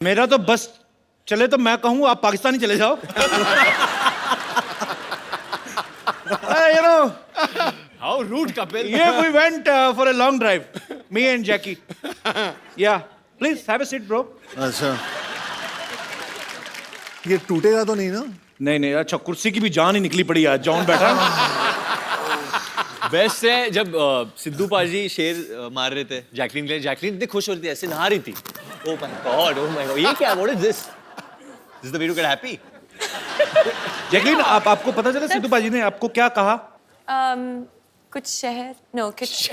मेरा तो बस चले तो मैं कहूँ आप पाकिस्तान ही चले जाओ। You know, How rude, Kapil. yeah, we went for a long drive, me and Jackie. Yeah, please have a seat, bro. अच्छा, ये टूटेगा तो नहीं ना? नहीं नहीं, अच्छा कुर्सी की भी जान ही निकली पड़ी आज। जॉन बैठा। बेस्ट है जब सिद्धू पाजी शेर मार रहे थे जैकलीन के लिए, जैकलीन इतनी खुश हो रही थी, ऐसे नहा रही थी। Oh my God, ये क्या? What is this? This is the way to get happy. Jacqueline, आपको पता चला सिद्धू पाजी ने आपको क्या कहा? कुछ शहर नो कुछ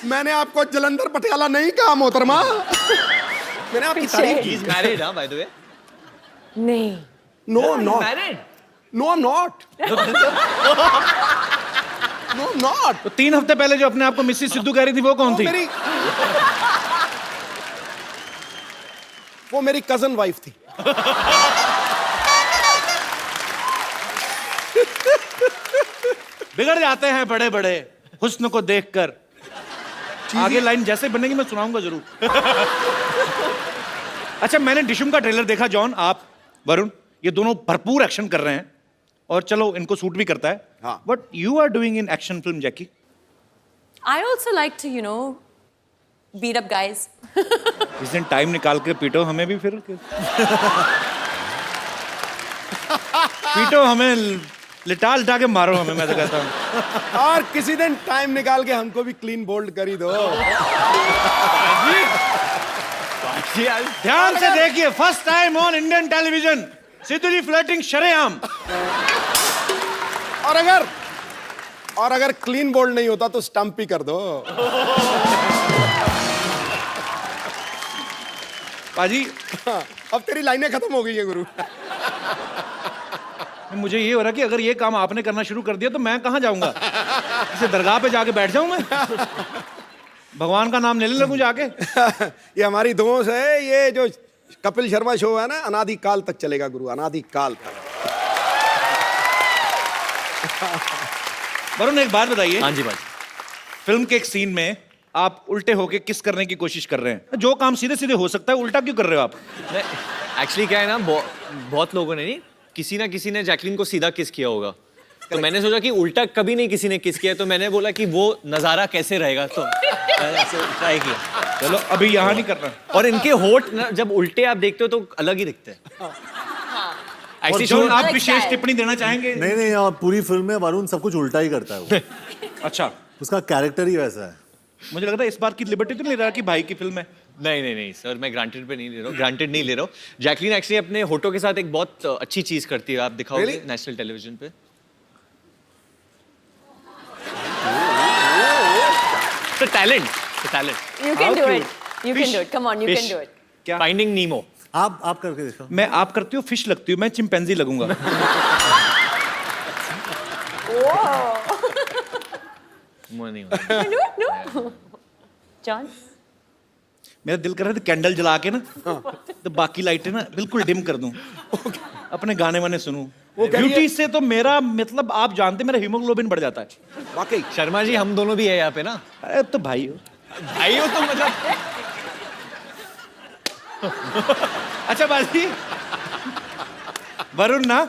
मैंने आपको जलंधर पटियाला नहीं कहा मोहतरमा। मैंने आपकी तारीफ की। He's married, huh, by the way? नहीं। No, I'm not. Married? No, I'm not. No, I'm not. तो 3 हफ्ते पहले जो अपने आप को मिसेस सिद्धू कह रही थी वो कौन थी? वो मेरी कजन वाइफ थी। बिगड़ जाते हैं बड़े बड़े हुस्न को देखकर। आगे लाइन जैसे बनेगी मैं सुनाऊंगा जरूर। अच्छा, मैंने डिशुम का ट्रेलर देखा। जॉन, आप, वरुण, ये दोनों भरपूर एक्शन कर रहे हैं और चलो इनको सूट भी करता है। हाँ। But you are doing in action film Jackie. I also like to, you know, beat up guys. इस दिन टाइम निकाल के पीटो हमें भी फिर। पीटो हमें, लिटा लिटा के मारो हमें, मैं तो कहता हूँ। और किसी दिन टाइम निकाल के हमको भी क्लीन बोल्ड कर ही दो। ध्यान से देखिए, first time on Indian television, Sidhu ji flirting शरेआम। और अगर क्लीन बोल्ड नहीं होता तो स्टंप ही कर दो। पाजी, अब तेरी लाइनें खत्म हो गई है गुरु। मुझे ये हो रहा कि अगर ये काम आपने करना शुरू कर दिया तो मैं कहाँ जाऊंगा? इसे दरगाह पे जाके बैठ जाऊं मैं? भगवान का नाम लेने लगूं जाके? ये हमारी दोस्त है। ये जो कपिल शर्मा शो है ना, अनादि काल तक चलेगा गुरु, अनादि काल तक। वरुण, एक बात बताइए। हाँ जी भाई। फिल्म के एक सीन में आप उल्टे होके किस करने की कोशिश कर रहे हैं? जो काम सीधे सीधे हो सकता है उल्टा क्यों कर रहे हो आप? एक्चुअली क्या है ना, बहुत लोगों ने नहीं, किसी ना किसी ने जैकलीन को सीधा किस किया होगा, तो मैंने सोचा कि उल्टा कभी नहीं किसी ने किस किया, तो मैंने बोला कि वो नजारा कैसे रहेगा, तो ट्राई किया। चलो अभी यहाँ नहीं करना। और इनके होठ ना जब उल्टे आप देखते हो तो अलग ही दिखते हैं। और जॉन, आप विशेष टिप्पणी देना चाहेंगे? नहीं नहीं, और पूरी फिल्म में वरुण सब कुछ उल्टा ही करता है वो। अच्छा, उसका कैरेक्टर ही वैसा है। मुझे लगता है इस बार की लिबर्टी तो नहीं ले रहा कि भाई की फिल्म है। नहीं सर, मैं ग्रांटेड नहीं ले रहा हूँ। जैकलीन एक्चुअली अपने होठों के साथ एक बहुत अच्छी चीज करती है, आप दिखाओगे नेशनल टेलीविजन पे। Talent. You can do it. You can do it. Come on, you can do it. क्या? फाइंडिंग नीमो। आप करके देखो। मैं आप करती हूँ, फिश लगती हूँ, मैं चिंपैंजी लगूंगा। No. John? मेरा दिल कर रहा था कैंडल जला के ना तो बाकी लाइटें ना बिल्कुल डिम कर दूं, अपने गाने वाने सुनूं। ब्यूटी से तो मेरा मतलब आप जानते, मेरा हीमोग्लोबिन बढ़ जाता है। वाकई शर्मा जी, हम दोनों भी है यहाँ पे ना। अरे तो भाई हो। भाई हो तो मतलब। अच्छा बाजी, वरुण ना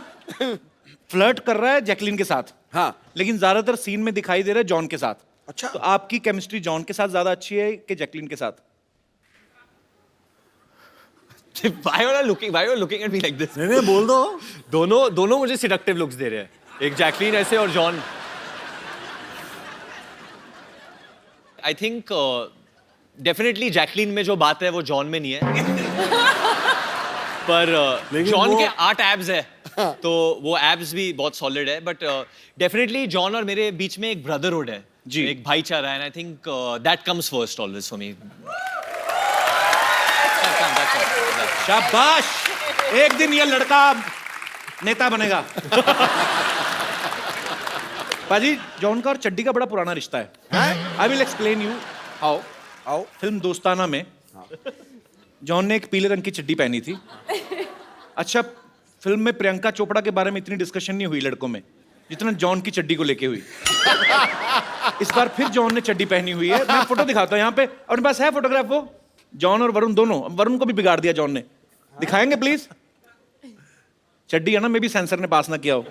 फ्लर्ट कर रहा है जैकलीन के साथ। हाँ। लेकिन ज्यादातर सीन में दिखाई दे रहा है जॉन के साथ। अच्छा। तो आपकी केमिस्ट्री जॉन के साथ ज्यादा अच्छी है कि जैकलीन के साथ? Why are you looking at me like this? नहीं बोल दो। दोनों मुझे सिडक्टिव लुक्स दे रहे हैं, एक जैकलीन ऐसे और John. I think definitely Jacqueline में जो बात है वो जॉन में नहीं है। पर जॉन के 8 एब्स है, तो वो एब्स भी बहुत सॉलिड है। बट डेफिनेटली जॉन और मेरे बीच में एक ब्रदरहुड है जी, एक भाईचारा है। And I think that comes first always for me. शाबाश, एक दिन ये लड़का नेता बनेगा। पाजी, जॉन का और चड्डी का बड़ा पुराना रिश्ता है। I will explain you how. Film दोस्ताना में जॉन ने एक पीले रंग की चड्डी पहनी थी। अच्छा, फिल्म में प्रियंका चोपड़ा के बारे में इतनी डिस्कशन नहीं हुई लड़कों में जितना जॉन की चड्डी को लेके हुई। इस बार फिर जॉन ने चड्डी पहनी हुई है। मैं फोटो दिखाता हूँ यहाँ पे, अपने पास है फोटोग्राफ वो? जॉन और वरुण दोनों, वरुण को भी बिगाड़ दिया जॉन ने। दिखाएंगे प्लीज? चड्डी है ना, मे भी सेंसर ने पास ना किया हो।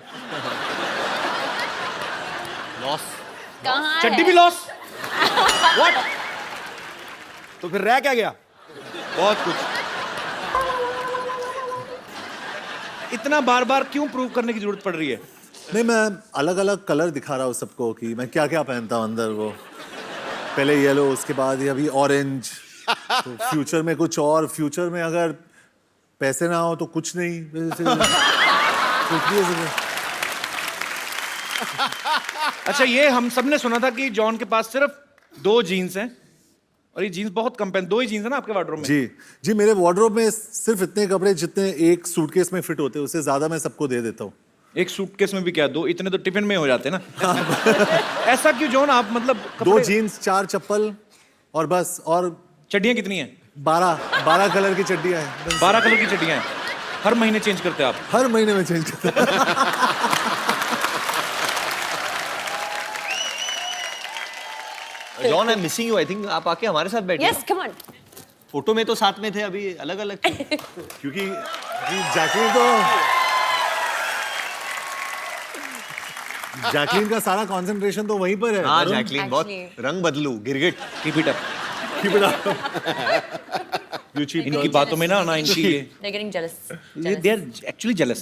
लॉस। कहाँ चड्डी है? भी लॉस। व्हाट? तो फिर रह क्या गया? बहुत कुछ। इतना बार बार क्यों प्रूव करने की जरूरत पड़ रही है? नहीं, मैं अलग अलग कलर दिखा रहा हूँ सबको कि मैं क्या क्या पहनता हूँ अंदर। वो पहले येलो, उसके बाद ये अभी ऑरेंज, तो फ्यूचर में कुछ और। फ्यूचर में अगर पैसे ना हो तो कुछ नहीं। कुछ भी हो सकता है। अच्छा, ये हम सबने सुना था कि जॉन के पास सिर्फ 2 जीन्स हैं और ये जीन्स बहुत कम पहन। 2 ही जीन्स है ना आपके वार्डरोब में? जी, मेरे वार्डरोब में सिर्फ इतने कपड़े जितने एक सूटकेस में फिट होते हैं, उससे ज्यादा मैं सबको दे देता हूँ। एक सूटकेस में भी क्या 2? इतने तो टिफिन में हो जाते ना। ऐसा क्यों जॉन? आप मतलब 2 जीन्स, 4 चप्पल और बस। और चड्डियां कितनी हैं? 12 कलर की चड्डियां हैं। 12 कलर की चड्डियां हैं। हर महीने चेंज करते हैं आप? हर महीने में चेंज करता हूं। John, I am missing you. I think आप आके हमारे साथ बैठे। Yes, come on. फोटो में तो साथ में थे, अभी अलग अलग। क्योंकि जैकलीन का सारा कंसंट्रेशन तो वहीं पर है। हाँ, वरुण, जैकलीन बहुत Actually. रंग बदलू, गिरगिट। Keep it up. keep it up. You cheap इनकी girl. बातों में ना आना, इनकी They're getting jealous. ये दे आर एक्चुअली जेलस।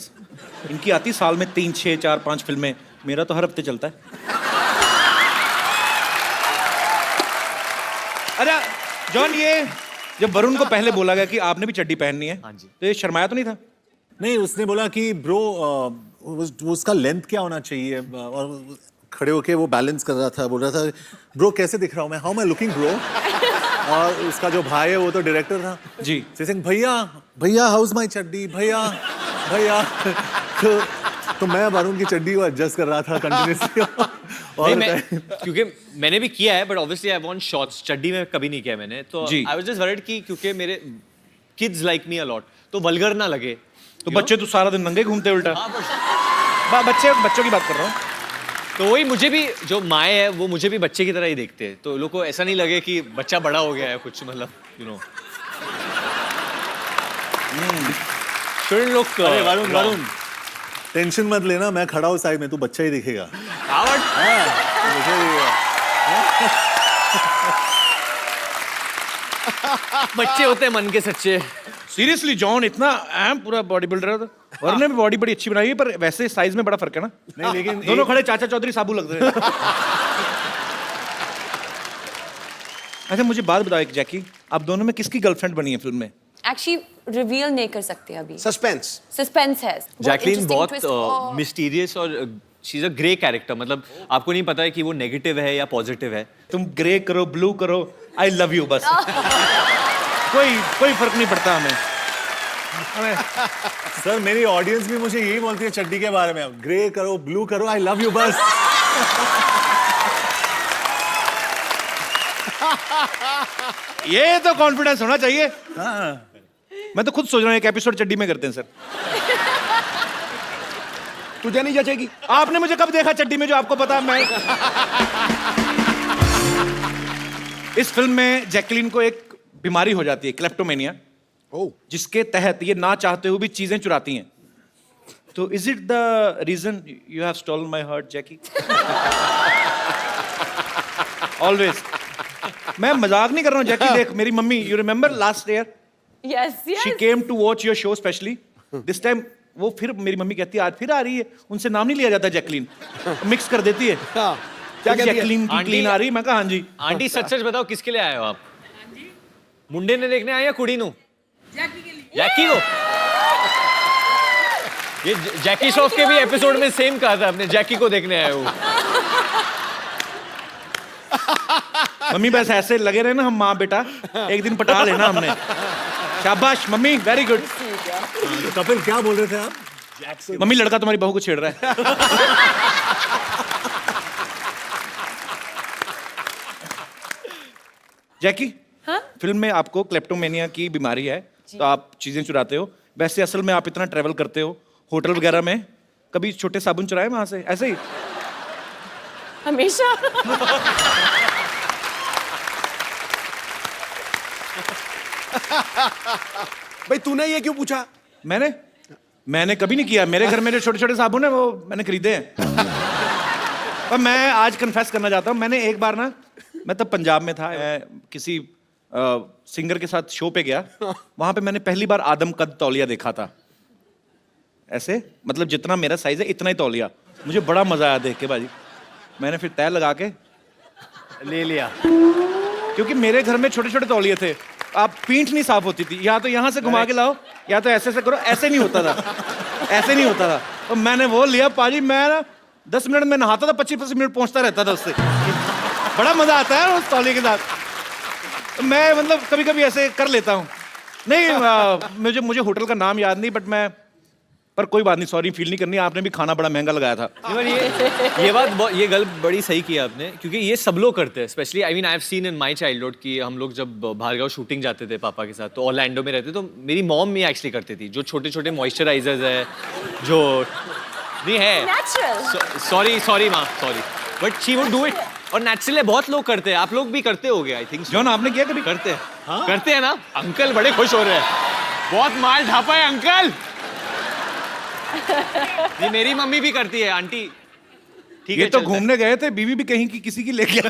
इनकी आती साल में 3, 6, 4, 5 फिल्में। मेरा तो हर हफ्ते चलता है। अच्छा जॉन, ये जब वरुण को पहले बोला गया कि आपने भी चड्डी पहननी है, हाँ जी। तो ये शर्माया तो नहीं था? नहीं, उसने बोला कि ब्रो उसका लेंथ क्या होना चाहिए, और खड़े होके वो बैलेंस कर रहा था। बोल रहा था ब्रो कैसे दिख रहा हूँ मैं, how am I looking bro. और उसका जो भाई है वो तो डायरेक्टर था जी। सिंह, भैया हाउ इज माय चड्डी, भैया। तो मैं वरुण की चड्डी को एडजस्ट कर रहा था कंटिन्यूअसली। नहीं, मैं क्योंकि मैंने भी किया है, but obviously I want shorts. चड्डी में कभी नहीं किया मैंने, तो जी। आई वाज जस्ट वरीड कि क्योंकि मेरे kids like me a lot, तो वल्गर ना लगे। तो बच्चे तो सारा दिन नंगे घूमते उल्टा। हाँ, बस बच्चों की बात कर रहा हूँ। तो वही, मुझे भी जो माए है वो मुझे भी बच्चे की तरह ही देखते हैं, तो लोगों को ऐसा नहीं लगे कि बच्चा बड़ा हो गया है कुछ, मतलब यू नो। Should look. अरे वरुण टेंशन मत लेना, मैं खड़ा हूँ साइड में, तू बच्चा ही दिखेगा। मुझे बच्चे होते हैं मन के सच्चे। सीरियसली जॉन इतना अहम पूरा बॉडी बिल्डर है। वरुण ने भी बॉडी बड़ी अच्छी बनाई है, पर वैसे साइज में बड़ा फर्क है ना। नहीं, लेकिन दोनों खड़े चाचा चौधरी साबू लग रहे हैं। अच्छा मुझे बात बताओ एक, जैकी, आप दोनों में किसकी गर्लफ्रेंड बनी है फिल्म में? Actually, reveal नहीं कर सकते अभी। सस्पेंस। Suspense है। जैकलीन interesting बहुत twist और- मिस्टीरियस और she is a grey character, मतलब आपको नहीं पता है कि वो नेगेटिव है या पॉजिटिव है। तुम ग्रे करो, ब्लू करो, आई लव यू बस। कोई फर्क नहीं पड़ता हमें। सर मेरी ऑडियंस भी मुझे यही बोलती है चड्डी के बारे में, ग्रे करो, ब्लू करो, आई लव यू बस। ये तो कॉन्फिडेंस होना चाहिए। हाँ। मैं तो खुद सोच रहा हूँ एक एपिसोड चड्डी में करते हैं सर। तुझे नहीं जचेगी। आपने मुझे कब देखा चड्डी में जो आपको पता? मैं इस फिल्म में जैकलीन को एक बीमारी हो जाती है, क्लेप्टोमेनिया, ओह, जिसके तहत ये ना चाहते हुए भी चीजें चुराती हैं। तो is it the reason you have stolen my heart Jackie? Always. मैं मजाक नहीं कर रहा हूँ जैकी। देख मेरी mummy, you remember last year Yes, she yes. Came to watch your show specially. This time वो फिर मेरी मम्मी कहती है आज फिर आ रही है, उनसे नाम नहीं लिया जाता जैकलीन, मिक्स कर देती है। हाँ, क्या कहती है? जैकलीन की आंटी- क्लीन आ रही है। मैं कहा हाँ जी। आंटी सच सच बताओ किसके लिए आए हो आप? मुंडे ने देखने आए या कुड़ी नु? जैकी को। ये जैकी श्रॉफ के भी एपिसोड में सेम कहा था आपने, जैकी को देखने आए हो। मम्मी बस ऐसे लगे रहे ना हम माँ बेटा, एक दिन पटा लेना हमने। शाबाश मम्मी, वेरी गुड। तो कपिल क्या बोल रहे थे आप? मम्मी लड़का तुम्हारी बहू को छेड़ रहा है। जैकी, हाँ? फिल्म में आपको क्लेप्टोमेनिया की बीमारी है, तो आप चीजें चुराते हो। वैसे असल में आप इतना ट्रेवल करते हो होटल वगैरह में, कभी छोटे साबुन चुराए वहां से ऐसे ही? हमेशा। भाई तूने ये क्यों पूछा? मैंने कभी नहीं किया। मेरे घर में जो छोटे छोटे साबुन है वो मैंने खरीदे हैं। पर मैं आज कन्फेस करना चाहता हूँ, मैंने एक बार ना, मैं तब पंजाब में था, मैं किसी सिंगर के साथ शो पे गया। वहां पे मैंने पहली बार आदम कद तौलिया देखा था। ऐसे मतलब जितना मेरा साइज है इतना ही तौलिया। मुझे बड़ा मजा आया देख के भाजी। मैंने फिर तय लगा के ले लिया। क्योंकि मेरे घर में छोटे छोटे तौलिए थे, आप पीठ नहीं साफ होती थी, या तो यहाँ से घुमा के लाओ या तो ऐसे करो, ऐसे नहीं होता था, ऐसे नहीं होता था। तो मैंने वो लिया पाजी, मैं ना 10 मिनट में नहाता था, 25 मिनट पहुंचता रहता था उससे। बड़ा मजा आता है उस तौलिए के साथ। मैं मतलब कभी कभी ऐसे कर लेता हूँ। नहीं मुझे होटल का नाम याद नहीं, बट मैं, पर कोई बात नहीं, सॉरी फील नहीं करनी। आपने भी खाना बड़ा महंगा लगाया था। ये गल बड़ी सही किया आपने, क्योंकि ये सब लोग करते हैं। Specially I mean I have seen in my childhood कि हम लोग जब भार्गव शूटिंग जाते थे पापा के साथ, तो ऑरलैंडो में रहते, तो मेरी मॉम भी एक्चुअली करती थी। जो छोटे छोटे मॉइस्चराइजर्स है, जो नहीं है, Natural. सॉरी माँ, sorry, but she would do it. और नेचुरली बहुत लोग करते हैं, आप लोग भी करते होगे आई थिंक। जॉन आपने किया कभी? करते हैं, हाँ? करते हैं ना। अंकल बड़े खुश हो रहे हैं, बहुत माल ढापा है अंकल। ये मेरी मम्मी भी करती है, आंटी। ठीक ये है, तो चलता है। घूमने गए थे, बीवी भी कहीं की किसी की ले गया।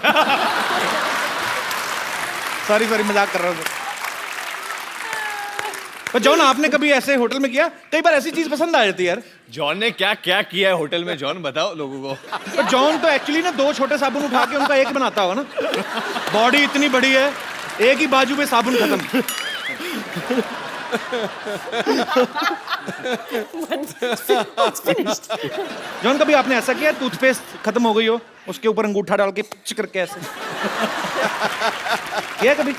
सॉरी मजाक कर रहा हूँ। पर जॉन आपने कभी ऐसे होटल में किया? कई बार ऐसी चीज पसंद आ जाती है यार। जॉन ने क्या क्या किया है होटल में, जॉन बताओ लोगों को। पर जॉन तो एक्चुअली ना 2 छोटे साबुन उठा के उनका एक बनाता होगा ना। बॉडी इतनी बड़ी है, एक ही बाजू पे साबुन खत्म। जॉन कभी आपने ऐसा किया, टूथपेस्ट खत्म हो गई हो, उसके ऊपर अंगूठा डाल के पिच करके ऐसे किया कभी?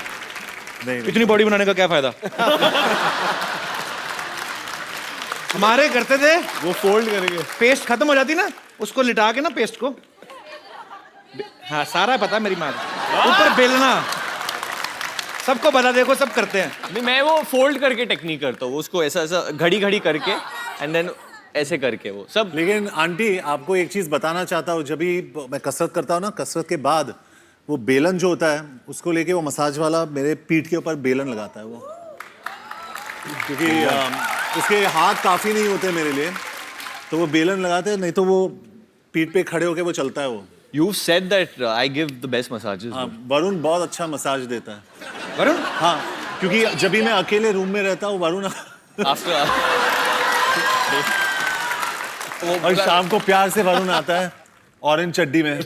नहीं इतनी बॉडी बनाने का क्या फायदा? हमारे करते थे, वो फोल्ड करेंगे। पेस्ट खत्म हो जाती ना, उसको लिटा के ना पेस्ट को, हाँ सारा पता मेरी माँ को। ऊपर बेलना, सबको पता, देखो सब करते हैं। नहीं, मैं वो फोल्ड करके टेक्निक करता हूँ, उसको ऐसा ऐसा घड़ी घड़ी करके एंड देन ऐसे करके वो सब। लेकिन आंटी आपको एक चीज बताना चाहता हूँ, जब भी मैं कसरत करता हूँ ना, कसरत के बाद वो बेलन जो होता है उसको लेके वो मसाज वाला मेरे पीठ के ऊपर बेलन लगाता है वो, क्योंकि उसके हाथ काफी नहीं होते मेरे लिए, तो वो बेलन लगाते हैं, नहीं तो वो पीठ पे खड़े होके वो चलता है वो। You said that I give the best massages. हाँ, वरुण बहुत अच्छा मसाज देता है। वरुण? हाँ, क्योंकि जब भी मैं अकेले रूम में रहता हूँ वरुण After और शाम को प्यार से वरुण आता है ऑरेंज चड्डी में।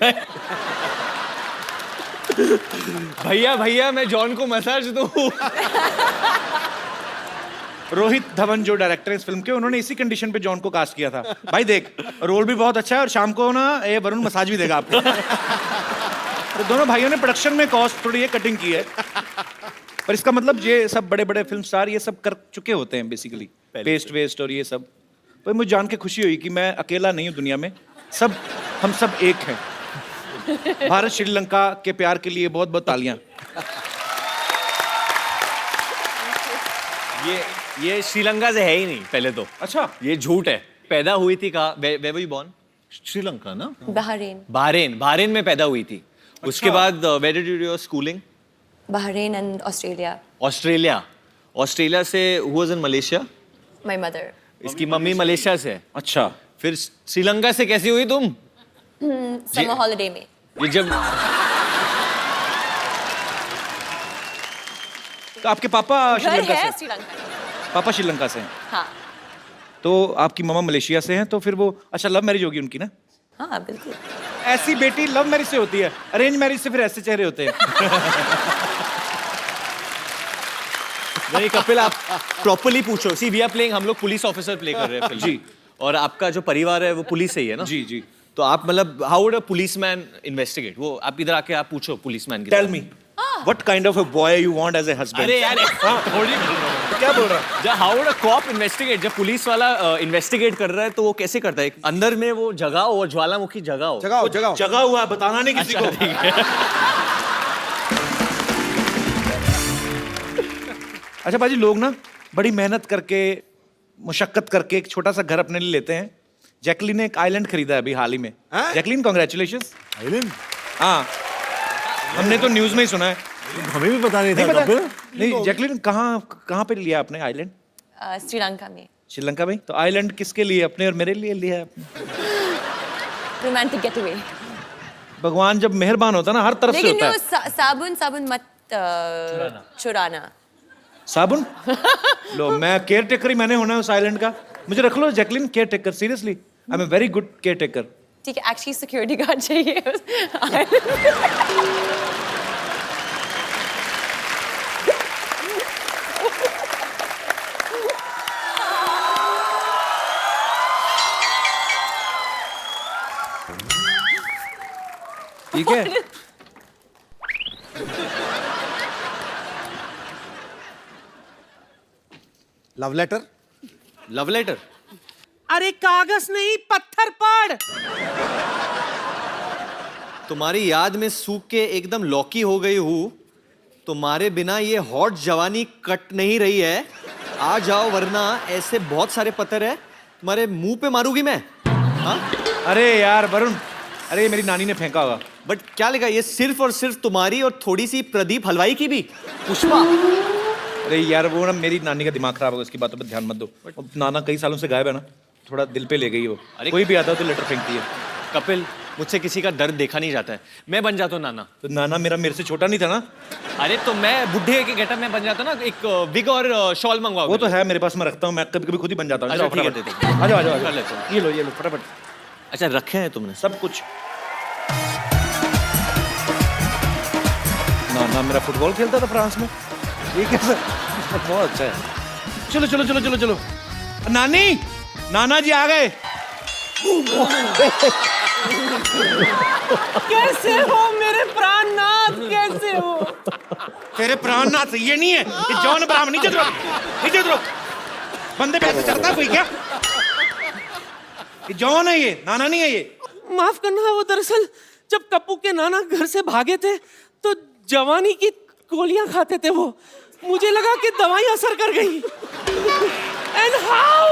भैया मैं जॉन को मसाज दूं। रोहित धवन जो डायरेक्टर है इस फिल्म के, उन्होंने इसी कंडीशन पे जॉन को कास्ट किया था। भाई देख, रोल भी बहुत अच्छा है और शाम को ना ये वरुण मसाज भी देगा आपको। तो दोनों भाइयों ने प्रोडक्शन में कॉस्ट थोड़ी ये कटिंग की है, पर इसका मतलब ये सब बड़े बड़े फिल्म स्टार ये सब कर चुके होते हैं बेसिकली, पेस्ट वेस्ट और ये सब। पर मुझे जान के खुशी हुई कि मैं अकेला नहीं हूँ दुनिया में, हम सब एक हैं। भारत श्रीलंका के प्यार के लिए बहुत बहुत तालियां। ये श्रीलंका से है ही नहीं पहले तो। अच्छा, ये झूठ है। पैदा हुई थी कहाँ? Where were you born? Sri Lanka ना? Bahrain. बहरीन में पैदा हुई थी। उसके बाद where did you do your schooling? Bahrain and Australia. Australia से who was in Malaysia? My mother. इसकी मम्मी मलेशिया से है। अच्छा। फिर श्रीलंका से कैसी हुई तुम? Summer holiday में. ये जब तो आपके पापा घर श्रीलंका है से? श्रीलंका. पापा श्रीलंका से हैं। हाँ. तो आपकी मामा मलेशिया से हैं, तो फिर वो अच्छा लव मैरिज होगी उनकी ना? हाँ बिल्कुल. ऐसी बेटी लव मैरिज से होती है, अरेंज मैरिज से फिर ऐसे चेहरे होते हैं। नहीं कपिल, आप प्रॉपर्ली पूछो। सी वी आर प्लेइंग, हम लोग पुलिस ऑफिसर प्ले कर रहे हैं फिल्म। जी। और आपका जो परिवार है वो पुलिस से ही है ना? जी जी। तो आप मतलब how would a policeman investigate? वो आप इधर आके आप पूछो पुलिसमैन की। Tell me what kind of a boy you want as a husband? अरे यार थोड़ी क्या बोल रहा है? जब how would a cop investigate? जब पुलिस वाला इन्वेस्टिगेट कर रहा है तो वो कैसे करता है? अंदर में वो जगह हो, ज्वालामुखी जगह हो। जगाओ जगा हुआ है, बताना नहीं किसी को। ठीक है। अच्छा बाजी, लोग ना बड़ी मेहनत करके, मुशक्कत करके एक छोटा सा घर अपने लिए लेते हैं। जैकलीन ने एक आइलैंड खरीदा है अभी हाल ही में। Jacqueline congratulations. आइलैंड? हाँ, हमने तो न्यूज में ही सुना है। हमें भी पता नहीं था नहीं पता? कपिल। नहीं जैकलिन, कहाँ पे लिया आपने आइलैंड? श्रीलंका में श्रीलंका में? तो आइलैंड किसके लिए, अपने और मेरे लिए लिया है आपने? Romantic getaway. भगवान जब मेहरबान होता है ना, हर तरफ से लेकिन होता वो है। साबुन मत चुराना। साबुन? लो, मैं केयर टेकर ही मैंने होना है उस आइलैंड का। मुझे रख लो Jacqueline caretaker, seriously I am a very good caretaker. ठीक है, एक्चुअली सिक्योरिटी गार्ड चाहिए उस ठीक है। Love letter. Love letter? अरे कागज नहीं, पत्थर पड़। तुम्हारी याद में सूख के एकदम लौकी हो गई हूँ। तुम्हारे बिना ये हॉट जवानी कट नहीं रही है। आ जाओ वरना ऐसे बहुत सारे पत्थर है तुम्हारे मुंह पे मारूंगी मैं। हाँ? अरे यार वरुण, अरे मेरी नानी ने फेंका होगा। बट क्या लिखा ये? सिर्फ और सिर्फ तुम्हारी और थोड़ी सी प्रदीप हलवाई की भी। पुष्पा। अरे यार वो ना, मेरी नानी का दिमाग खराब होगा, उसकी बातों पर ध्यान मत दो। अब नाना कई सालों से गायब है ना, थोड़ा दिल पे ले गई वो। अरे कोई भी आता है तो लेटर फेंकती है। कपिल, मुझसे किसी का दर्द देखा नहीं जाता है। मैं बन जाता हूँ नाना। तो नाना मेरे से छोटा नहीं था ना? अरे तो मैं बुढ़े के गेटअप में बन जाता ना, एक विग और शॉल मंगवाओ। वो तो है मेरे पास, मैं रखता हूँ, मैं कभी कभी खुद ही बन जाता हूँ। अच्छा, जाओ, ठीक है, फटाफट। दे दो। आ जाओ आ जाओ आ कर जाओ। लेता हूँ। ये लो फटाफट, अच्छा रखे हैं तुमने? सब कुछ। नाना मेरा फुटबॉल खेलता था फ्रांस में। ये कैसा? बहुत अच्छा है। चलो चलो चलो चलो चलो। नानी, नाना जी आ गए। कैसे हो मेरे प्राणनाथ, कैसे हो? तेरे प्राणनाथ ये नहीं है, ये जॉन अब्राहम। नीचे उतरो, नीचे उतरो। बंदे पे ऐसे चढ़ता है कोई क्या? ये जॉन है, ये नाना नहीं है ये। माफ करना, वो दरअसल जब कप्पू के नाना घर से भागे थे तो जवानी की गोलियां खाते थे वो। मुझे लगा कि दवाई असर कर गई। एंड हाउ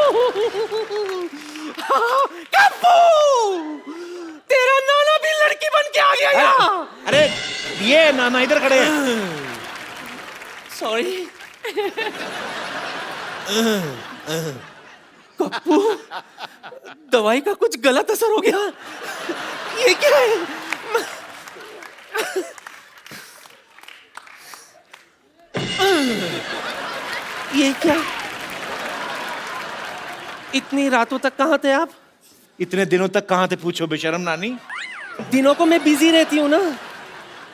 कप्पू, तेरा नाना भी लड़की बन के आ गया यहाँ। अरे ये नाना इधर खड़े हैं। सॉरी कप्पू, दवाई का कुछ गलत असर हो गया। ये क्या है? ये क्या? इतनी रातों तक कहाँ थे आप? इतने दिनों तक कहाँ थे पूछो बेशरम नानी। दिनों को मैं बिजी रहती हूँ ना,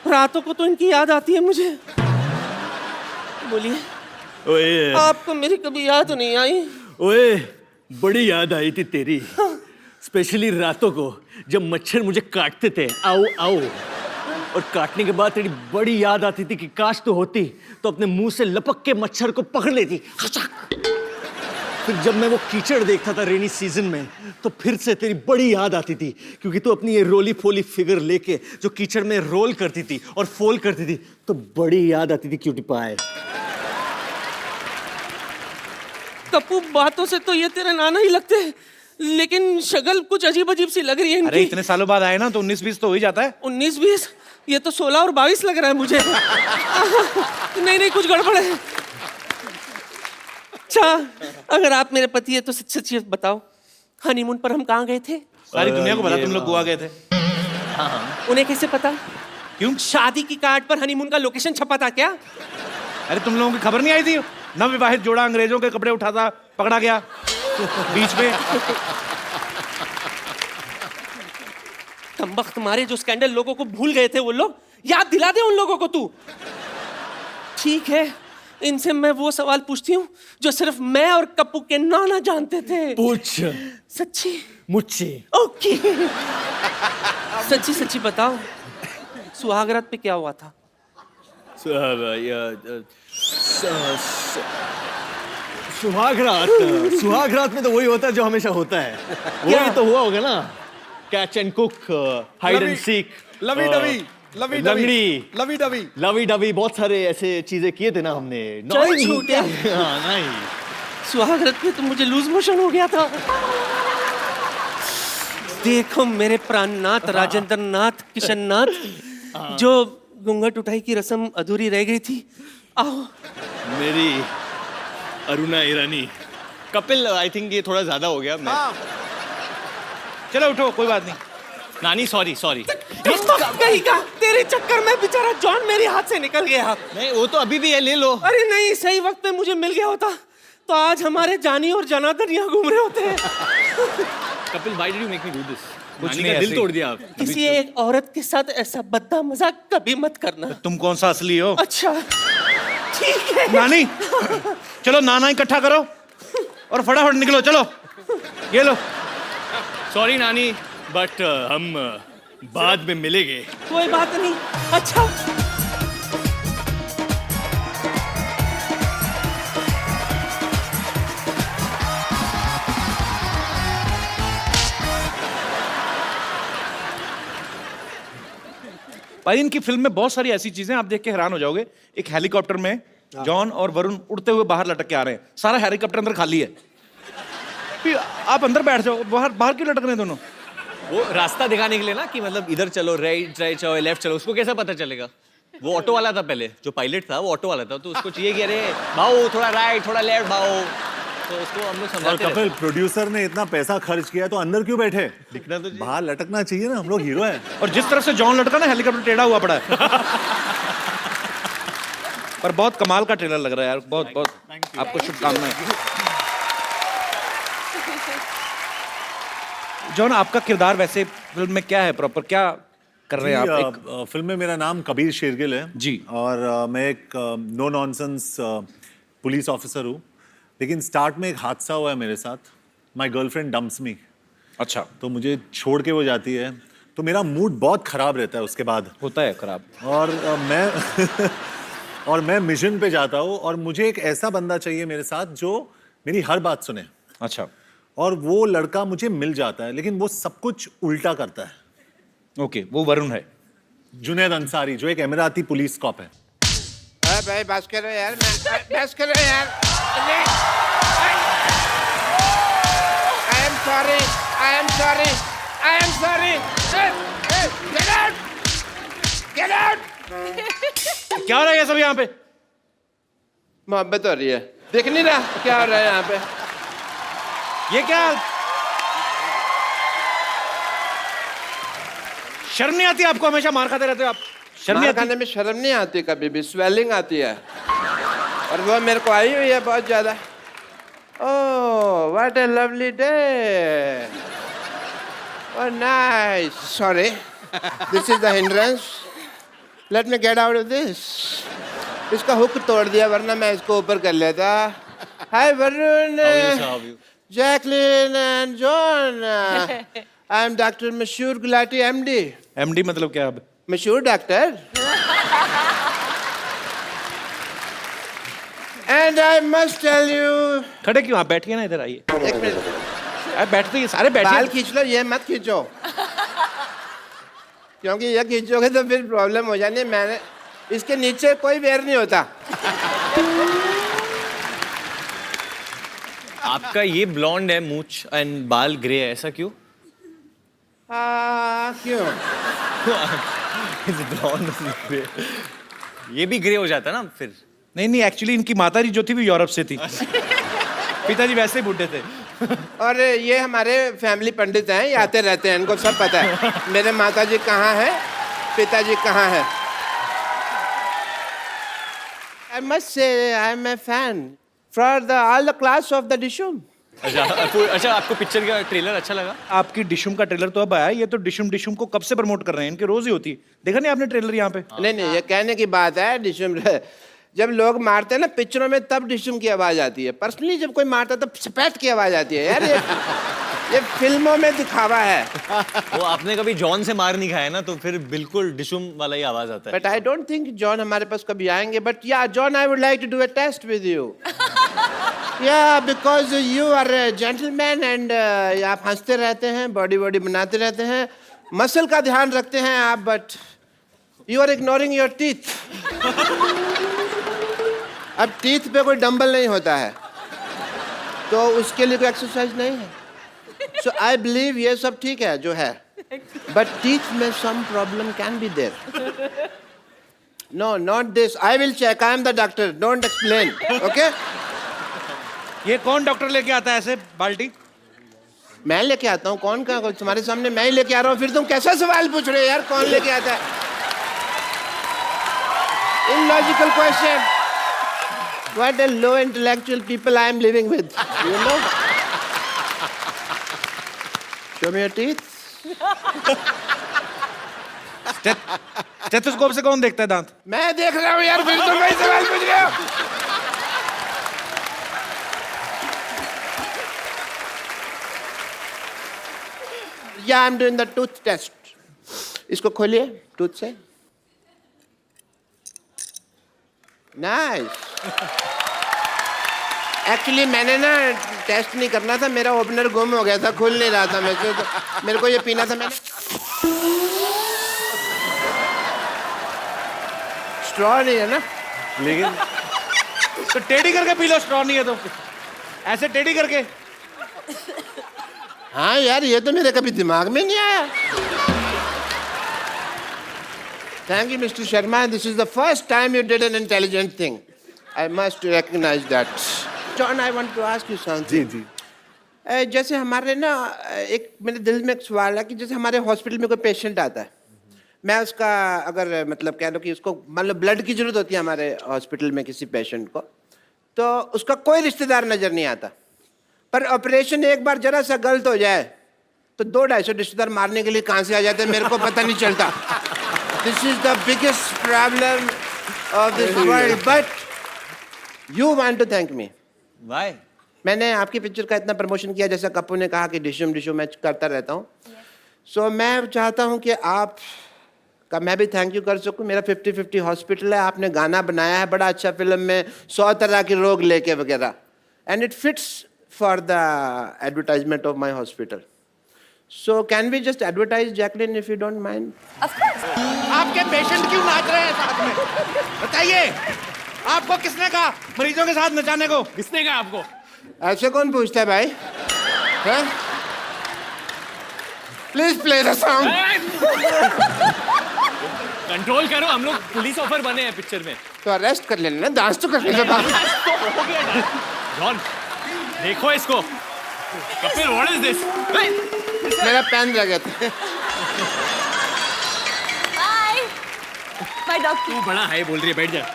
रातों को तो इनकी याद आती है मुझे। बोलिए, ओए आपको मेरी कभी याद नहीं आई? ओए, बड़ी याद आई थी तेरी, स्पेशली रातों को जब मच्छर मुझे काटते थे। आओ आओ। और काटने के बाद तेरी बड़ी याद आती थी कि काश तो होती तो अपने मुंह से लपक के मच्छर को पकड़ लेती। फिर जब मैं वो कीचड़ देखता था रेनी सीजन में तो फिर से तेरी बड़ी याद आती थी, क्योंकि तू अपनी ये रोली फोली फिगर लेके जो कीचड़ में रोल करती थी और फोल करती थी तो बड़ी याद आती थी क्यूटी पाए। कप्पू, बातों से तो ये तेरे नाना ही लगते हैं, लेकिन शक्ल कुछ अजीब अजीब सी लग रही है अरे इनकी। इतने सालों बाद आए ना तो 19-20 तो हो ही जाता है। 19-20? ये तो 16 और 22 लग रहा है मुझे। नहीं नहीं, कुछ गड़बड़ है। अच्छा, अगर आप मेरे पति है तो सच सच ये बताओ, हनीमून पर हम कहाँ गए थे? सारी दुनिया को पता तुम लोग गोवा गए थे। उन्हें कैसे पता? क्यों? शादी की कार्ड पर हनीमून का लोकेशन छपा था क्या? अरे तुम लोगों की खबर नहीं आई थी? नवविवाहित जोड़ा अंग्रेजों के कपड़े उठाता पकड़ा गया बीच में। कमबख्त मारे, जो स्कैंडल लोगों को भूल गए थे वो लोग, याद दिला दे उन लोगों को तू। ठीक है, इनसे मैं वो सवाल पूछती हूँ जो सिर्फ मैं और कप्पू के नाना जानते थे। पूछ सच्ची? मुझसे। ओके। सच्ची सच्ची बताओ, सुहागरात पे क्या हुआ था? सुहागरात में तो वही होता है जो हमेशा होता है। वही तो हुआ होगा ना, catch and cook, hide and seek, lovey dovey, lovey dovey, लंगड़ी, लवी डवी, लवी डवी, बहुत सारे ऐसे चीजें किए थे ना हमने। चल छूटे। हाँ, नहीं। सुहागरात पे तो मुझे लूज मोशन हो गया था। देखो मेरे प्राणनाथ, राजेंद्र नाथ, किशन नाथ, जो घूंघट उठाई की रस्म अधूरी रह गई थी, आओ। मेरी अरुणा ईरानी। कपिल आई थिंक ये थोड़ा ज्यादा हो गया। चलो उठो, कोई बात नहीं। नानी सॉरी सॉरी। कहीं का तेरे चक्कर में बेचारा जॉन मेरे हाथ से निकल गया। नहीं वो तो अभी भी है, ले लो। अरे नहीं, सही वक्त पे मुझे मिल गया होता तो आज हमारे जानी और जनार्दन यहाँ घूम रहे होते हैं। Kapil why did you make me do this? कुछ नानी नहीं, का दिल ऐसे तोड़ दिया आप। किसी एक औरत के साथ ऐसा बद्दा मजाक कभी मत करना। तुम कौन सा असली हो? अच्छा ठीक है। नानी, चलो नाना इकट्ठा करो और फटाफट निकलो, चलो। ये लो। सॉरी नानी, बट हम बाद में मिलेंगे। कोई बात नहीं। अच्छा भाई इनकी फिल्म में बहुत सारी ऐसी चीजें आप देख के हैरान हो जाओगे। एक हेलीकॉप्टर में जॉन और वरुण उड़ते हुए बाहर लटक के आ रहे हैं, सारा हेलीकॉप्टर अंदर खाली है। फिर आप अंदर बैठ जाओ, बाहर बाहर क्यों लटक रहे हैं दोनों? वो रास्ता दिखाने के लिए ना कि मतलब इधर चलो, राइट राइट चलो, लेफ्ट चलो। उसको कैसा पता चलेगा? वो ऑटो वाला था पहले, जो पायलट था वो ऑटो वाला था, तो उसको चाहिए कि अरे भाऊ थोड़ा राइट थोड़ा लेफ्ट भाऊ, तो उसको हम लोग और समझाते रहते कपिल प्रोड्यूसर ने इतना पैसा खर्च किया तो अंदर क्यों बैठे? दिखना तो चाहिए। बाहर लटकना चाहिए ना, हम लोग हीरो हैं। और जिस तरफ से जॉन लटका ना, हेलीकॉप्टर टेढ़ा हुआ पड़ा है। पर बहुत कमाल का ट्रेलर लग रहा है यार, बहुत बहुत आपको शुभकामनाएं। जॉन, आपका किरदार वैसे फिल्म में क्या है, प्रॉपर क्या कर रहे हैं आप? एक फिल्म में मेरा नाम कबीर शेरगिल है जी। और मैं एक नो नॉनसेंस पुलिस ऑफिसर हूँ। लेकिन स्टार्ट में एक हादसा हुआ है मेरे साथ। माय गर्लफ्रेंड डम्प्स मी। अच्छा, तो मुझे छोड़ के वो जाती है, तो मेरा मूड बहुत खराब रहता है उसके बाद। होता है खराब। और मैं और मैं मिशन पे जाता हूँ और मुझे एक ऐसा बंदा चाहिए मेरे साथ जो मेरी हर बात सुने। अच्छा, और वो लड़का मुझे मिल जाता है, लेकिन वो सब कुछ उल्टा करता है। ओके, वो वरुण है। जुनैद अंसारी, जो एक एमिराती पुलिस कॉप है। अरे भाई बस करो यार, बस करो यार। I am sorry, I am sorry, I am sorry. Get out, get out. क्या हो रहा है ये सब यहाँ पे? मोहब्बत हो रही है, देख नहीं रहा क्या हो रहा है यहाँ पे? ये क्या? शर्म नहीं आती आपको? हमेशा मार खाते रहते हो आप, शर्म नहीं मार आती? खाने में शर्म नहीं आती, कभी भी स्वेलिंग आती है, और वो मेरे को आई हुई है बहुत ज्यादा। Oh what a lovely day, oh nice. Sorry, this is the hindrance, let me get out of this. इसका हुक तोड़ दिया, वरना मैं इसको ऊपर कर लेता। Hi Varun, Jacqueline and John, I am doctor Mashhoor Gulati MD। MD मतलब क्या? अब मशहूर doctor. And I must tell you. खड़े क्यों? आप बैठिए ना, इधर आइए। एक मिनट, आप बैठते ही सारे बाल बैठिए। खींच लो, ये मत खींचो, क्योंकि ये खींचोगे तो फिर प्रॉब्लम हो जानी है। मैंने इसके नीचे कोई वेयर नहीं होता। आपका ये ब्लॉन्ड है मूछ एंड बाल ग्रे है, ऐसा क्यों? क्यों? ब्लॉन्ड ये भी ग्रे हो जाता ना फिर। नहीं नहीं, एक्चुअली इनकी माता जी जो थी वो यूरोप से थी। पिताजी वैसे ही बूढ़े थे। और ये हमारे फैमिली पंडित हैं, ये आते रहते हैं, इनको सब पता है मेरे माताजी कहाँ है, पिताजी कहाँ है। I must say I am a fan for all the class of the Dishum. अच्छा आपको पिक्चर का ट्रेलर अच्छा लगा? आपकी डिशुम का ट्रेलर तो अब आया, ये तो डिशुम डिशुम को कब से प्रमोट कर रहे हैं, इनके रोज ही होती है। देखा नहीं आपने ट्रेलर यहाँ पे? नहीं नहीं, ये कहने की बात है। डिशुम जब लोग मारते हैं ना पिक्चरों में, तब डिशुम की आवाज आती है। पर्सनली जब कोई मारता है तब स्पैट की आवाज आती है। यार ये फिल्मों में दिखावा है। वो आपने कभी जॉन से मार नहीं खाया ना, तो फिर बिल्कुल डिशुम वाला ही आवाज आता है। But I don't think John हमारे पास कभी आएंगे। But yeah John, I would like to do a test with you. Yeah because you are a gentleman and आप हंसते रहते हैं, बॉडी बॉडी बनाते रहते हैं, मसल का ध्यान रखते हैं आप, but you are ignoring your teeth. अब टीथ पे कोई डंबल नहीं होता है, तो उसके लिए कोई एक्सरसाइज नहीं है। सो आई बिलीव ये सब ठीक है जो है, बट टीथ में some problem can be there. No, not this. I will check. I am the doctor. Don't explain. Okay? ये कौन डॉक्टर लेके आता है ऐसे बाल्टी? मैं लेके आता हूँ. कौन का? तुम्हारे सामने मैं ही लेके आ रहा हूँ. फिर तुम कैसा सवाल पूछ रहे हो यार? कौन लेके आता है? Illogical question. What a low intellectual people I am living with. You know? Show me your teeth. Stethoscope से कौन देखता है दांत? मैं देख रहा हूँ यार. फिर तुम वही सवाल पूछ रहे हो. Yeah, I'm doing the tooth test. इसको खोलिए टूथ से. Nice. एक्चुअली मैंने ना टेस्ट नहीं करना था. मेरा ओपनर गुम हो गया था. खुल नहीं रहा था मेरे से. तो मेरे को ये पीना था. मैंने स्ट्रॉ नहीं है ना. लेकिन तो टेढ़ी करके पी लो. स्ट्रॉ नहीं है तो ऐसे टेढ़ी करके. हाँ यार, ये तो मेरे कभी दिमाग में नहीं आया. Thank you, Mr. Sharma. This is the first time you did an intelligent thing. I must recognize that. John, I want to ask you something. जी. जैसे हमारे ना एक मेरे दिल में एक सवाल है कि जैसे हमारे हॉस्पिटल में कोई पेशेंट आता है, मैं उसका अगर मतलब कह लो कि उसको मान लो ब्लड की जरूरत होती है हमारे हॉस्पिटल में किसी पेशेंट को, तो उसका कोई रिश्तेदार नजर नहीं आता. पर ऑपरेशन एक बार जरा सा गलत हो जाए तो 200-250 रिश्तेदार मारने के लिए कहाँ से आ जाते हैं मेरे को पता नहीं चलता. This is the biggest problem of this world. But you want to thank me. Why? मैंने आपकी पिक्चर का इतना प्रमोशन किया, जैसा कप्पू ने कहा कि डिशुम मैं करता रहता हूँ. सो मैं चाहता हूँ कि आप का मैं भी थैंक यू कर सकूँ. मेरा 50-50 हॉस्पिटल है. आपने गाना बनाया है बड़ा अच्छा फिल्म में, 100 तरह के रोग लेके वगैरह. And it fits for the advertisement of my hospital. So can we just advertise Jacqueline if you don't mind. Of course. आपके पेशेंट क्यों नाच रहे हैं साथ में? बताइए. आपको किसने कहा मरीजों के साथ नचाने को? किसने कहा आपको? ऐसे कौन पूछता है भाई? Please play the song. Control करो. हम लोग पुलिस ऑफर बने हैं पिक्चर में. तो अरेस्ट कर लेना ना. डांस तो कर लेना. जॉन, देखो इसको. Kapil, what is this? मेरा पेन रह गया था. Bye. Bye, doctor. तू बड़ा हाई बोल रही है. बैठ जा.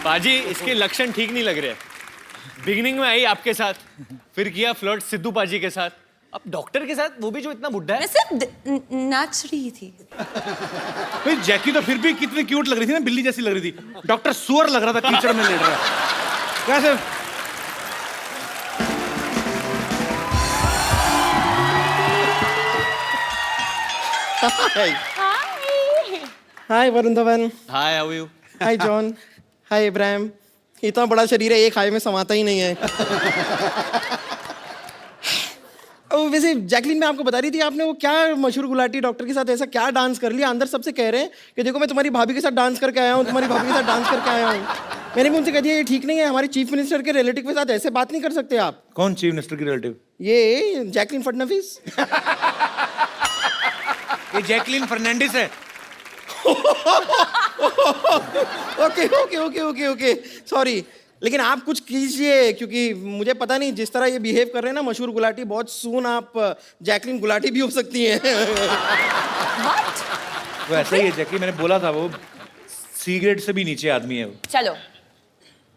पाजी, इसके लक्षण ठीक नहीं लग रहे. बिगिनिंग में आई आपके साथ, फिर किया फ्लर्ट सिद्धू पाजी के साथ, अब डॉक्टर के साथ, वो भी जो इतना बुड्ढा है. मैं सिर्फ नाच रही थी. भाई जैकी तो फिर भी कितनी क्यूट लग रही थी ना. बिल्ली जैसी लग रही थी. डॉक्टर सुअर लग रहा था. कीचड़ में लेट रहा है. कैसे? Hi Varun Dhawan. Hi, how are you? Hi John. Hi Ibrahim. इतना बड़ा शरीर है, एक हाय में समाता ही नहीं है. वैसे जैकलिन, मैं आपको बता रही थी, आपने वो क्या मशहूर गुलाटी डॉक्टर के साथ ऐसा क्या डांस कर लिया? अंदर सबसे कह रहे हैं कि देखो मैं तुम्हारी भाभी के साथ डांस करके आया हूँ, तुम्हारी भाभी के साथ डांस करके आया हूँ. मैंने भी उनसे कह दिया ये ठीक नहीं है. हमारे चीफ मिनिस्टर के रिलेटिव के साथ ऐसे बात नहीं कर सकते आप. कौन चीफ मिनिस्टर की रिलेटिव? ये जैकलिन फडणवीस. ये जैकलिन फर्नांडिस है. Okay okay okay okay okay sorry. लेकिन आप कुछ कीजिए, क्योंकि मुझे पता नहीं जिस तरह ये बिहेव कर रहे हैं ना मशहूर गुलाटी, बहुत सून आप जैकलिन गुलाटी भी हो सकती हैं. What? वो ऐसा ही है जैकी. मैंने बोला था वो सी ग्रेड से भी नीचे आदमी है वो. चलो.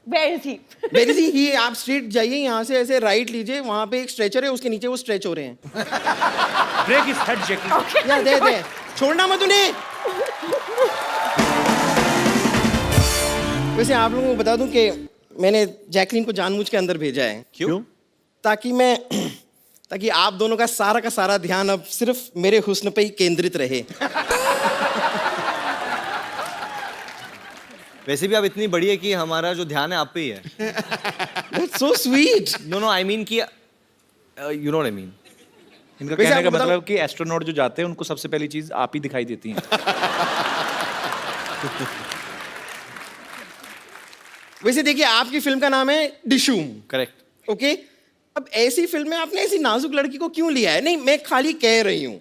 Where is he? मेरी सी ही, आप स्ट्रीट जाइए, यहाँ से ऐसे राइट लीजिए, वहाँ पे एक स्ट्रेचर है, उसके नीचे वो स्ट्रेच हो रहे हैं. ब्रेक इज हेड जैकी. या दे छोड़ना मत उन्हें. वैसे आप लोगों को बता दूं कि मैंने जैकलिन को जानबूझ के अंदर भेजा है. क्यों? ताकि आप दोनों का सारा ध्यान अब सिर्फ मेरे हुस्न पे ही केंद्रित रहे. वैसे भी आप इतनी बड़ी है कि हमारा जो ध्यान है आप पे ही है. That's so sweet. No, I mean कि you know what I mean. इनका वैसे कहने का आपको बताऊं- मतलब कि एस्ट्रोनॉट जो जाते हैं उनको सबसे पहली चीज आप ही दिखाई देती हैं. वैसे देखिए, आपकी फिल्म का नाम है डिशूम. करेक्ट. ओके. अब ऐसी फिल्म में आपने ऐसी नाजुक लड़की को क्यों लिया है? नहीं, मैं खाली कह रही हूँ.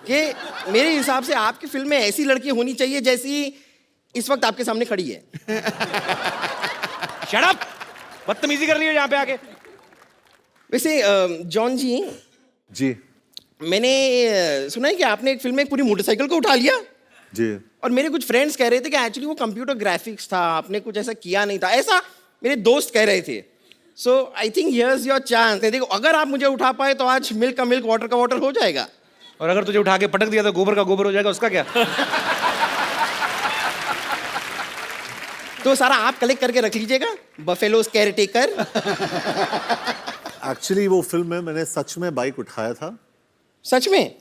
कि मेरे हिसाब से आपकी फिल्म में ऐसी लड़की होनी चाहिए जैसी इस वक्त आपके सामने खड़ी है। शट अप, बदतमीजी कर रही हो यहाँ पे आके। वैसे जॉन जी, जी मैंने सुना है कि आपने एक फिल्म में एक पूरी मोटरसाइकिल को उठा लिया, जी। और मेरे कुछ फ्रेंड्स कह रहे थे कि एक्चुअली वो कंप्यूटर ग्राफिक्स था, आपने कुछ ऐसा किया नहीं था, ऐसा मेरे दोस्त कह रहे थे। So I think here's your chance. देखो, अगर आप मुझे उठा पाए तो आज मिल्क का मिल्क, वाटर का वाटर हो जाएगा। और अगर तुझे उठा के पटक दिया तो गोबर का गोबर हो जाएगा, उसका क्या? तो सारा आप कलेक्ट करके रख लीजिएगा, बफेलोज केयर टेकर। एक्चुअली वो फिल्म में मैंने सच में बाइक उठाया था। सच में?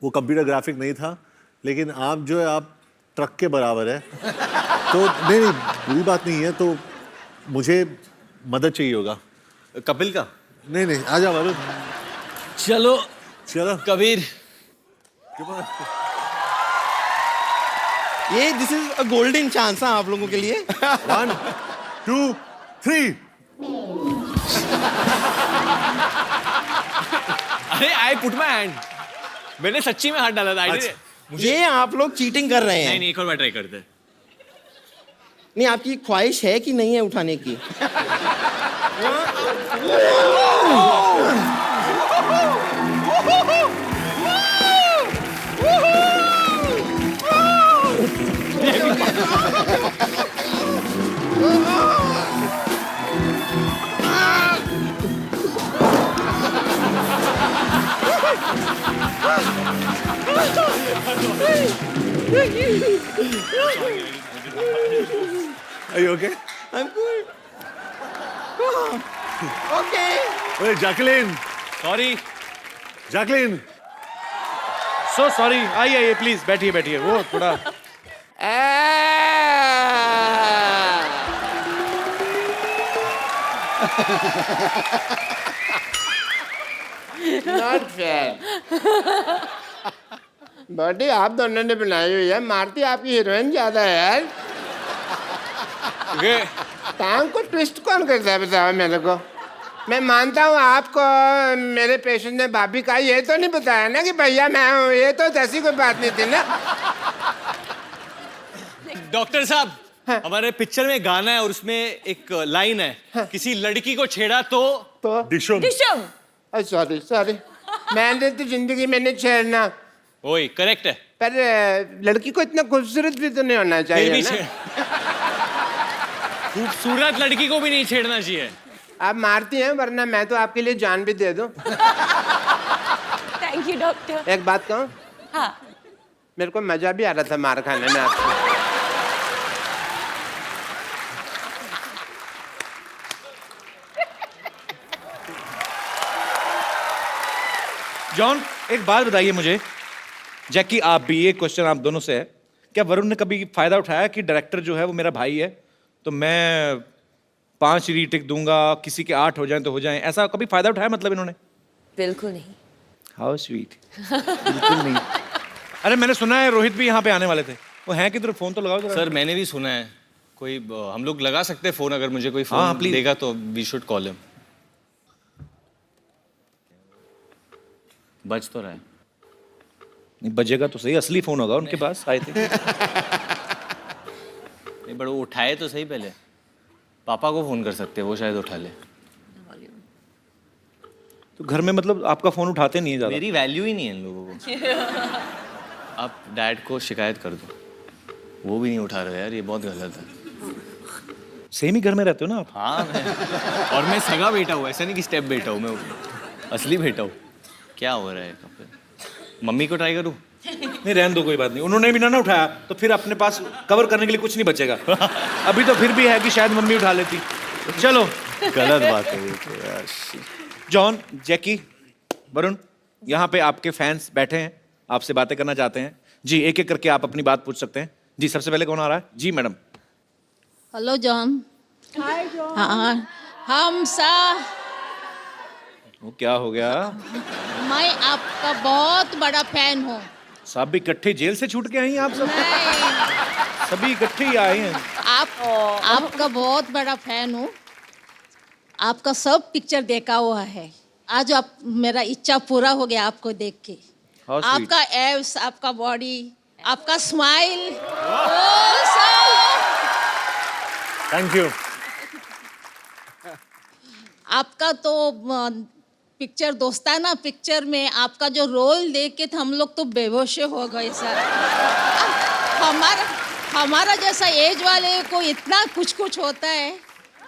वो कंप्यूटर ग्राफिक नहीं था, लेकिन आप जो है आप ट्रक के बराबर है। तो नहीं नहीं, बुरी बात नहीं है। तो मुझे मदद चाहिए होगा। कपिल का? नहीं नहीं, आ जा वरुण। चलो चलो कबीर। ये this is a golden chance आप लोगों के लिए। 1 2 3। अरे आई पुट माय हैंड, मैंने सच्ची में हाथ डाला था। ये आप लोग चीटिंग कर रहे हैं। नहीं, एक और बार ट्राई करते हैं। नहीं, आपकी ख्वाहिश है कि नहीं है उठाने की? Are you okay? I'm good. Okay. Hey, Jacqueline. Sorry, Jacqueline. So sorry. आइए आइए प्लीज, बैठिए बैठिए। वो थोड़ा नॉट फेयर। बॉडी आप दोनों ने बनाई हुई है, मारती आपकी हीरोइन ज्यादा है यार। टांग को ट्विस्ट कौन करता है बताओ मेरे को? मैं मानता हूँ आपको मेरे पेशेंट ने भाभी का ये तो नहीं बताया ना कि भैया मैं हूँ, ये तो ऐसी कोई बात नहीं थी ना। डॉक्टर साहब, हमारे पिक्चर में गाना है और उसमें एक लाइन है, किसी लड़की को छेड़ा तो Dishum. Dishum. सॉरी सॉरी, मैंने तो जिंदगी में नहीं छेड़ना, वही करेक्ट है। पर लड़की को इतना खूबसूरत भी तो नहीं होना फिर भी चाहिए ना। खूबसूरत लड़की को भी नहीं छेड़ना चाहिए। आप मारती हैं, वरना मैं तो आपके लिए जान भी दे दूं। Thank you, doctor. एक बात कहूं, हाँ. मेरे को मजा भी आ रहा था मार खाने में आपसे। जॉन, एक बात बताइए मुझे, जैकी आप भी, ये क्वेश्चन आप दोनों से है, क्या वरुण ने कभी फायदा उठाया कि डायरेक्टर जो है वो मेरा भाई है तो मैं 5 रीटेक दूंगा, किसी के 8 हो जाएं तो हो जाएं, ऐसा कभी फायदा उठाया मतलब इन्होंने? बिल्कुल नहीं. How sweet. बिल्कुल नहीं। अरे मैंने सुना है रोहित भी यहाँ पे आने वाले थे, वो हैं किधर? फोन तो लगाओ जरा। सर मैंने भी सुना है, कोई हम लोग लगा सकते हैं फोन, अगर मुझे कोई हाँ, फोन please. देगा तो वी शुड कॉल हिम। बज तो रहा है। नहीं बजेगा तो सही, असली फोन होगा उनके पास आई थिंक। नहीं बट वो उठाए तो सही पहले। पापा को फोन कर सकते हैं, वो शायद उठा ले। तो घर में मतलब आपका फोन उठाते नहीं है ज्यादा? मेरी वैल्यू ही नहीं है इन लोगों को। आप डैड को शिकायत कर दो, वो भी नहीं उठा रहे यार, ये बहुत गलत है। सेम ही घर में रहते हो ना आप? हाँ और मैं सगा बेटा हूँ, ऐसा नहीं कि स्टेप बेटा हूँ, मैं असली बेटा हूँ। क्या हो रहा है कपिल? मम्मी को ट्राई करूँ? नहीं रहने दो, कोई बात नहीं। उन्होंने भी ना उठाया तो फिर अपने पास कवर करने के लिए कुछ नहीं बचेगा। अभी तो फिर भी है कि शायद मम्मी उठा लेती। चलो, गलत बात है ये तो यार। जॉन, जैकी, वरुण, यहाँ पे आपके फैंस बैठे हैं, आपसे बातें करना चाहते हैं। जी, एक एक करके आप अपनी बात पूछ सकते हैं। जी, सबसे पहले कौन आ रहा है? जी madam. Hello John. Hi John. हाँ, हम सा वो क्या हो गया? मैं आपका बहुत बड़ा फैन हूँ। सब भी इकट्ठे जेल से छूट के आई हैं आप सब? मैं सभी इकट्ठे ही आए हैं। आपका बहुत बड़ा फैन हूँ। आपका सब पिक्चर देखा हुआ है। आज आप मेरा इच्छा पूरा हो गया आपको देख के। How sweet. आपका एब्स, आपका बॉडी, आपका स्माइल, थैंक यू। आपका तो पिक्चर दोस्ताना पिक्चर में आपका जो रोल देख के हम लोग तो बेहोश हो गए सर। हमारा जैसा एज वाले को इतना कुछ कुछ होता है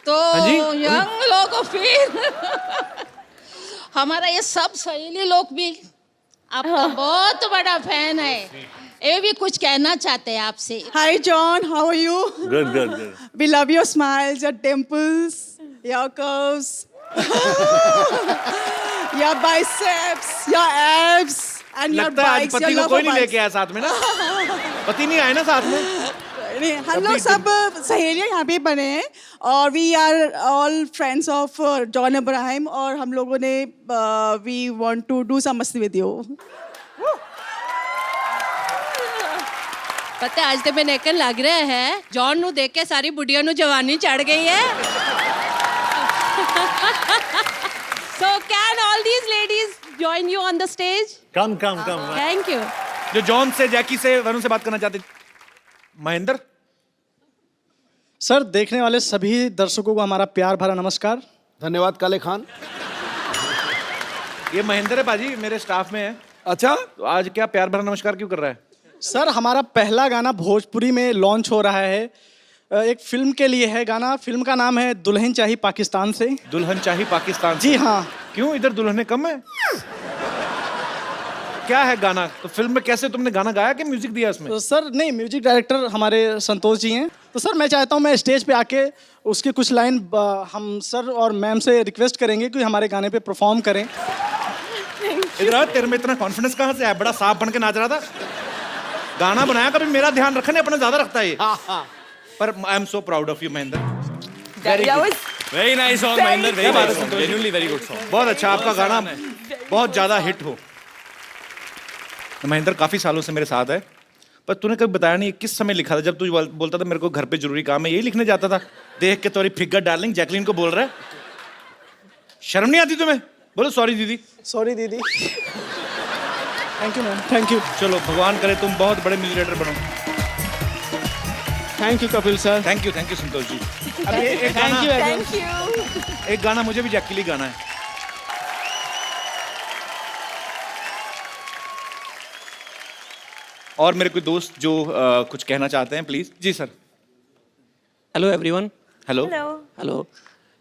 तो जी? यंग लोगों फिर हमारा ये सब सहेली लोग भी आपका बहुत बड़ा फैन है, ये भी कुछ कहना चाहते हैं आपसे। Hi John, how are you? Good good good We love your smiles, your dimples, your curves, your biceps, your abs, and your लगता है आज bikes. पति your को love कोई for नहीं bikes. लेके आया साथ में ना। पति नहीं आए ना साथ में। नहीं, हम लोग सब सहेलियां यहाँ पे बने हैं और we are all friends of John Abraham और हम लोगों ने we want to do some मस्ती विद यू। पता है, आज तो मैंने एकन लग रहा है जॉन नु देख के सारी बुढ़िया नु जवानी चढ़ गई है। So can all these ladies join you on the stage? Come come come Thank you. जो जॉन से, जैकी से, वरुण से बात करना चाहते। महेंद्र, सर, देखने वाले सभी दर्शकों को हमारा प्यार भरा नमस्कार। धन्यवाद काले खान। ये महेंद्र है पाजी, मेरे स्टाफ में है। अच्छा, तो आज क्या प्यार भरा नमस्कार क्यों कर रहा है? सर, हमारा पहला गाना भोजपुरी में लॉन्च हो रहा है, एक फिल्म के लिए है गाना। फिल्म का नाम है दुल्हन चाहिए पाकिस्तान से। दुल्हन चाहिए पाकिस्तान से। जी हाँ। क्यों, इधर दुल्हनें कम है? क्या है गाना? तो फिल्म में कैसे तुमने गाना गाया कि म्यूजिक दिया इसमें? तो सर नहीं, म्यूजिक डायरेक्टर हमारे संतोष जी हैं। तो सर मैं चाहता हूँ मैं स्टेज पे आके उसकी कुछ लाइन हम सर और मैम से रिक्वेस्ट करेंगे कि हमारे गाने पे परफॉर्म करें। इधर आ, तेरे में इतना कॉन्फिडेंस कहाँ से है? बड़ा सांप बन के नाच रहा था। गाना बनाया, कभी मेरा ध्यान रखने अपना ज्यादा रखता है ये। पर I am so proud of you Mahendra. Very nice song Mahendra, very nice song, genuinely very good song. बहुत अच्छा, आपका गाना बहुत ज्यादा हिट हो। महेंद्र काफी सालों से मेरे साथ है, पर तूने कभी बताया नहीं किस समय लिखा था। जब तू बोलता था मेरे को घर पे जरूरी काम है, यही लिखने जाता था। देख के तुम्हारी फिगर डार्लिंग जैकलीन को बोल रहा है, शर्म नहीं आती तुम्हें? बोलो सॉरी दीदी। सॉरी दीदी। Thank you ma'am, thank you. चलो भगवान करे तुम बहुत बड़े म्यूजिक डायरेक्टर बनो। Thank you Kapil sir. Thank you Santosh ji. अब एक गाना, एक गाना मुझे भी जैकी लिए गाना है। और मेरे कोई दोस्त जो कुछ कहना चाहते हैं, प्लीज। जी sir. Hello everyone. Hello. Hello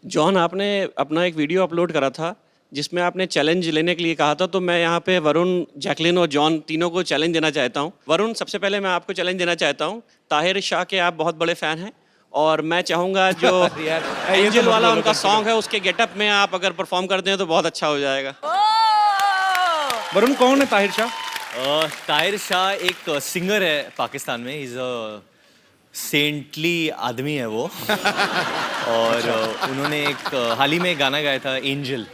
John, आपने अपना एक वीडियो अपलोड करा था जिसमें आपने चैलेंज लेने के लिए कहा था, तो मैं यहाँ पे वरुण, जैकलीन और जॉन तीनों को चैलेंज देना चाहता हूँ। वरुण, सबसे पहले मैं आपको चैलेंज देना चाहता हूँ। ताहिर शाह के आप बहुत बड़े फ़ैन हैं और मैं चाहूँगा जो एंजल वाला उनका सॉन्ग है उसके गेटअप में आप अगर परफॉर्म करते हैं तो बहुत अच्छा हो जाएगा। वरुण, कौन है ताहिर शाह? ताहिर शाह एक सिंगर है पाकिस्तान में, इज सेंटली आदमी है वो। और उन्होंने एक हाल ही में गाना गाया था, एंजल।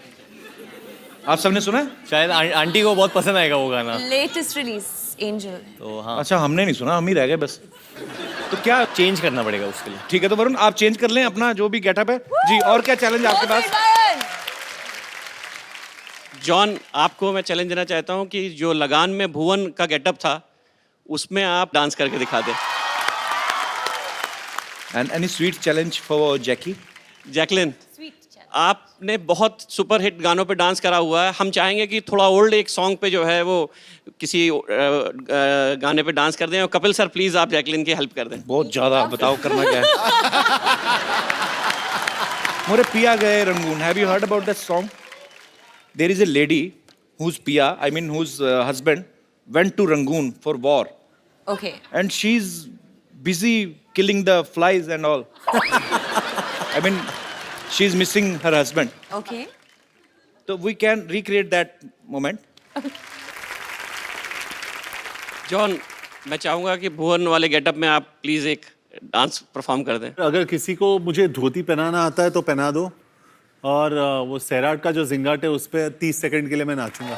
आप सबने सुना है? शायद आंटी को बहुत पसंद आएगा वो गाना। Latest release, Angel. तो हाँ, अच्छा, हमने नहीं सुना, हम ही रह गए बस। तो क्या चेंज करना पड़ेगा उसके लिए। ठीक है, तो वरुण आप चेंज कर लें अपना जो भी गेटअप है। जी, और क्या चैलेंज आपके पास? जॉन, आपको मैं चैलेंज देना चाहता हूँ कि जो लगान में भुवन का गेटअप था उसमें आप डांस करके दिखा दें। And any sweet challenge for Jackie? Jacqueline, आपने बहुत सुपर हिट गानों पे डांस करा हुआ है, हम चाहेंगे कि थोड़ा ओल्ड एक सॉन्ग पे जो है वो किसी गाने पे डांस कर दें। और कपिल सर प्लीज आप जैकलिन की हेल्प कर दें। बहुत ज्यादा, बताओ करना क्या है? मोरे पिया गए Rangoon, have you heard about that song? There is a lady whose पिया, I mean whose husband went to Rangoon for war. Okay. And she's busy killing the flies and all. I mean, she's missing her husband. Okay. So we can recreate that moment. John, मैं चाहूँगा कि भुवन वाले getup में आप please एक dance perform कर दें। अगर किसी को मुझे धोती पहनाना आता है तो पहना दो, और वो सैराट का जो जिंगाट है उस पर 30 सेकंड के लिए मैं नाचूंगा।